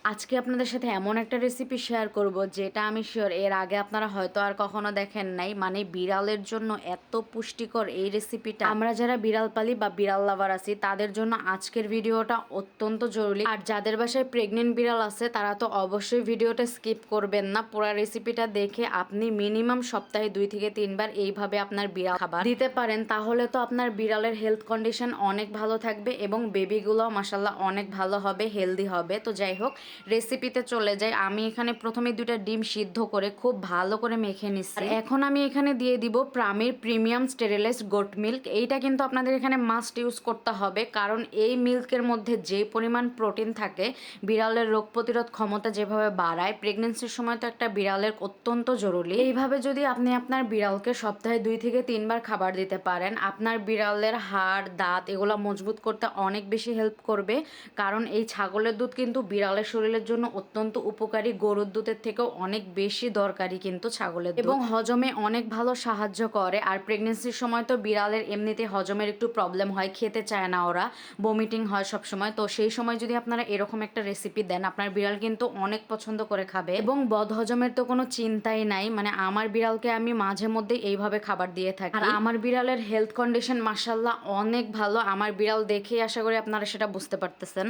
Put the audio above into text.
আজকে আপনাদের সাথে এমন একটা রেসিপি শেয়ার করব যেটা আমি শিওর এর আগে আপনারা হয়তো আর কখনো দেখেন নাই। মানে বিড়ালের জন্য এত পুষ্টিকর এই রেসিপিটা, আমরা যারা বিড়াল পালি বা বিড়াল লাভার আছি তাদের জন্য আজকের ভিডিওটা অত্যন্ত জরুরি। আর যাদের বাসায় প্রেগনেন্ট বিড়াল আছে তারা তো অবশ্যই ভিডিওটা স্কিপ করবেন না। পুরো রেসিপিটা দেখে আপনি মিনিমাম সপ্তাহে 2 থেকে 3 বার এইভাবে আপনার বিড়াল খাবার দিতে পারেন, তাহলে তো আপনার বিড়ালের হেলথ কন্ডিশন অনেক ভালো থাকবে এবং বেবিগুলো মাশাল্লাহ অনেক ভালো হবে, হেলদি হবে। তো যাই হোক, রেসিপিতে চলে যাই। আমি এখানে প্রথমে 2টা ডিম সিদ্ধ করে খুব ভালো করে মেখে নিচ্ছি। আর এখন আমি এখানে দিয়ে দিব প্রামের প্রিমিয়াম স্টেরিলাইজড গোট মিল্ক। এইটা কিন্তু আপনাদের এখানে মাস্ট ইউজ করতে হবে, কারণ এই মিল্কের মধ্যে যে পরিমাণ প্রোটিন থাকে বিড়ালের রোগ প্রতিরোধ ক্ষমতা যেভাবে বাড়ায়, প্রেগনেন্সির সময় তো একটা বিড়ালের অত্যন্ত জরুরি। এইভাবে যদি আপনি আপনার বিড়ালকে সপ্তাহে 2 থেকে 3 বার খাবার দিতে পারেন, আপনার বিড়ালের হাড় দাঁত এগুলো মজবুত করতে অনেক বেশি হেল্প করবে। কারণ এই ছাগলের দুধ কিন্তু বিড়ালের শরীরের জন্য অত্যন্ত উপকারী, গরুর দুধের থেকেও অনেক বেশি দরকারি কিন্তু ছাগলের দুধ, এবং হজমে অনেক ভালো সাহায্য করে। আর প্রেগনেন্সির সময় তো বিড়ালের এমনিতে হজমের একটু প্রবলেম হয়, খেতে চায় না ওরা, বমিটিং হয় সব সময়। তো সেই সময় যদি আপনারা এরকম একটা রেসিপি দেন, আপনার বিড়াল কিন্তু অনেক পছন্দ করে খাবে এবং বদহজমের তো কোনো চিন্তাই নাই। মানে আমার বিড়ালকে আমি মাঝে মধ্যে এইভাবে খাবার দিয়ে থাকি। আর আমার বিড়ালের হেলথ কন্ডিশন মাশাল্লাহ অনেক ভালো। আমার বিড়াল দেখেই আশা করি আপনারা সেটা বুঝতে পারতেছেন।